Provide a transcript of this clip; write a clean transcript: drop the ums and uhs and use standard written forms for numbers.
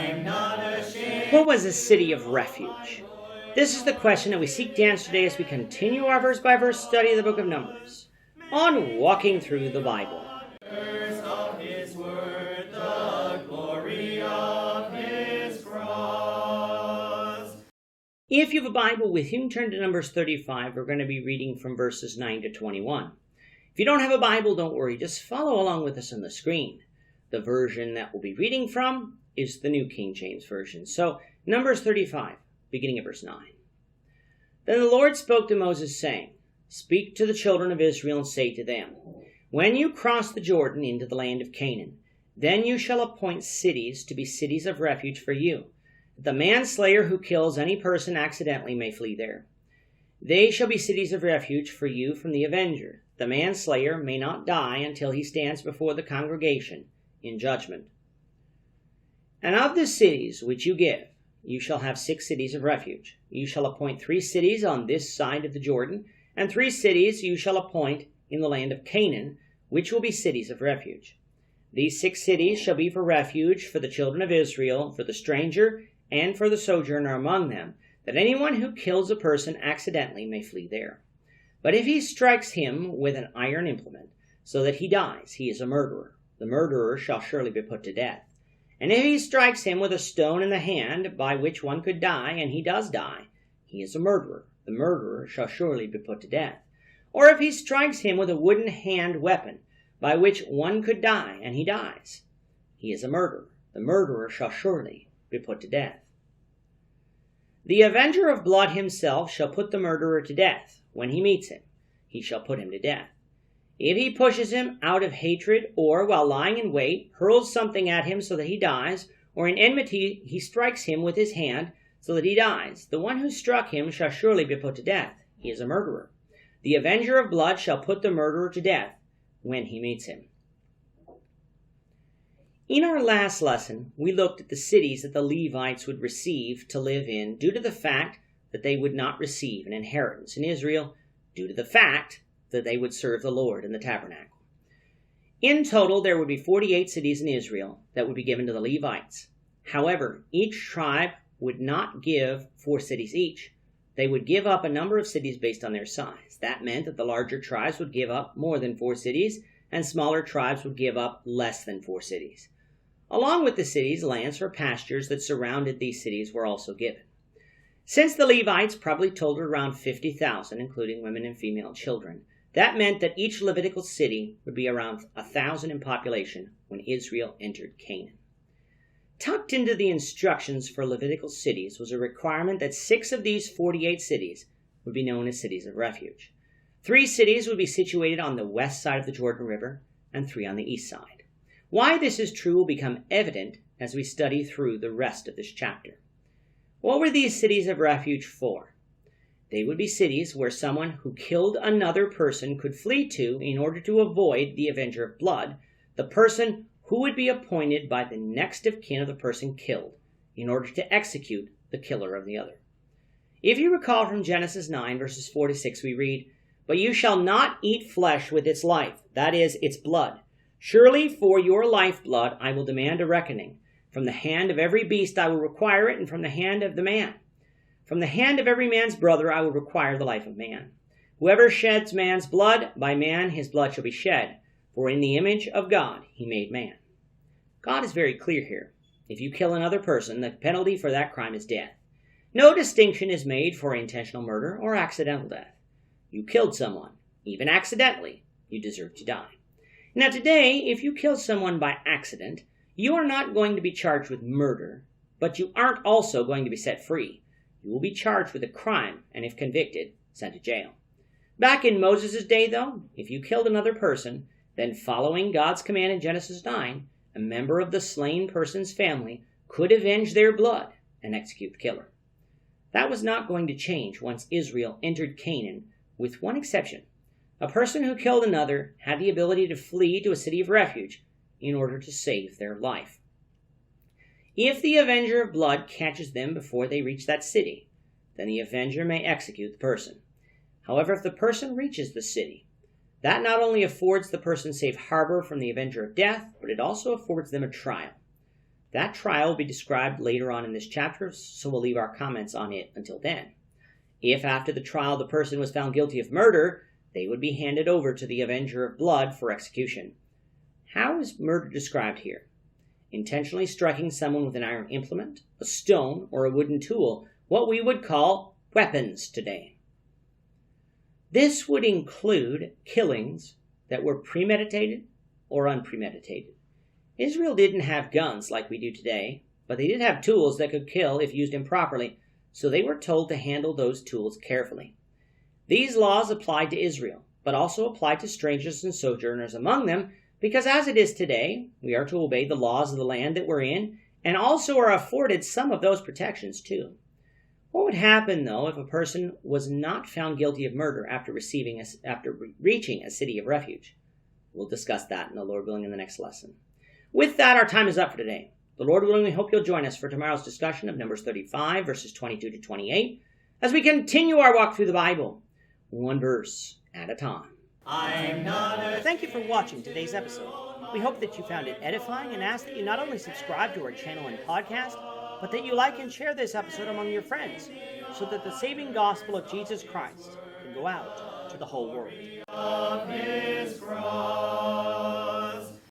What was a city of refuge? This is the question that we seek to answer today as we continue our verse-by-verse study of the book of Numbers on Walking Through the Bible. If you have a Bible with you, turn to Numbers 35. We're going to be reading from verses 9 to 21. If you don't have a Bible, don't worry. Just follow along with us on the screen. The version that we'll be reading from is the New King James Version. So, Numbers 35, beginning at verse 9. Then the Lord spoke to Moses, saying, Speak to the children of Israel and say to them, When you cross the Jordan into the land of Canaan, then you shall appoint cities to be cities of refuge for you. The manslayer who kills any person accidentally may flee there. They shall be cities of refuge for you from the avenger. The manslayer may not die until he stands before the congregation in judgment. And of the cities which you give, you shall have 6 cities of refuge. You shall appoint 3 cities on this side of the Jordan, and 3 cities you shall appoint in the land of Canaan, which will be cities of refuge. These 6 cities shall be for refuge for the children of Israel, for the stranger, and for the sojourner among them, that anyone who kills a person accidentally may flee there. But if he strikes him with an iron implement, so that he dies, he is a murderer. The murderer shall surely be put to death. And if he strikes him with a stone in the hand, by which one could die, and he does die, he is a murderer. The murderer shall surely be put to death. Or if he strikes him with a wooden hand weapon, by which one could die, and he dies, he is a murderer. The murderer shall surely be put to death. The avenger of blood himself shall put the murderer to death. When he meets him, he shall put him to death. If he pushes him out of hatred, or while lying in wait, hurls something at him so that he dies, or in enmity he strikes him with his hand so that he dies, the one who struck him shall surely be put to death. He is a murderer. The avenger of blood shall put the murderer to death when he meets him. In our last lesson, we looked at the cities that the Levites would receive to live in due to the fact that they would not receive an inheritance in Israel, due to the fact that they would serve the Lord in the tabernacle. In total, there would be 48 cities in Israel that would be given to the Levites. However, each tribe would not give 4 cities each. They would give up a number of cities based on their size. That meant that the larger tribes would give up more than 4 cities, and smaller tribes would give up less than 4 cities. Along with the cities, lands for pastures that surrounded these cities were also given. Since the Levites probably totaled around 50,000, including women and female children, that meant that each Levitical city would be around 1,000 in population when Israel entered Canaan. Tucked into the instructions for Levitical cities was a requirement that 6 of these 48 cities would be known as cities of refuge. 3 cities would be situated on the west side of the Jordan River, and 3 on the east side. Why this is true will become evident as we study through the rest of this chapter. What were these cities of refuge for? They would be cities where someone who killed another person could flee to in order to avoid the avenger of blood, the person who would be appointed by the next of kin of the person killed, in order to execute the killer of the other. If you recall from Genesis 9, verses 4 to 6, we read, But you shall not eat flesh with its life, that is, its blood. Surely for your lifeblood I will demand a reckoning. From the hand of every beast I will require it, and from the hand of the man. From the hand of every man's brother I will require the life of man. Whoever sheds man's blood, by man his blood shall be shed. For in the image of God he made man. God is very clear here. If you kill another person, the penalty for that crime is death. No distinction is made for intentional murder or accidental death. You killed someone, even accidentally, you deserve to die. Now today, if you kill someone by accident, you are not going to be charged with murder, but you aren't also going to be set free. You will be charged with a crime, and if convicted, sent to jail. Back in Moses' day, though, if you killed another person, then following God's command in Genesis 9, a member of the slain person's family could avenge their blood and execute the killer. That was not going to change once Israel entered Canaan, with one exception. A person who killed another had the ability to flee to a city of refuge in order to save their life. If the avenger of blood catches them before they reach that city, then the avenger may execute the person. However, if the person reaches the city, that not only affords the person safe harbor from the avenger of death, but it also affords them a trial. That trial will be described later on in this chapter, so we'll leave our comments on it until then. If after the trial the person was found guilty of murder, they would be handed over to the avenger of blood for execution. How is murder described here? Intentionally striking someone with an iron implement, a stone, or a wooden tool, what we would call weapons today. This would include killings that were premeditated or unpremeditated. Israel didn't have guns like we do today, but they did have tools that could kill if used improperly, so they were told to handle those tools carefully. These laws applied to Israel, but also applied to strangers and sojourners among them, because as it is today, we are to obey the laws of the land that we're in, and also are afforded some of those protections too. What would happen, though, if a person was not found guilty of murder after reaching a city of refuge? We'll discuss that, in the Lord willing, in the next lesson. With that, our time is up for today. The Lord willing, we hope you'll join us for tomorrow's discussion of Numbers 35, verses 22 to 28, as we continue our walk through the Bible, one verse at a time. Thank you for watching today's episode. We hope that you found it edifying and ask that you not only subscribe to our channel and podcast, but that you like and share this episode among your friends, so that the saving gospel of Jesus Christ can go out to the whole world.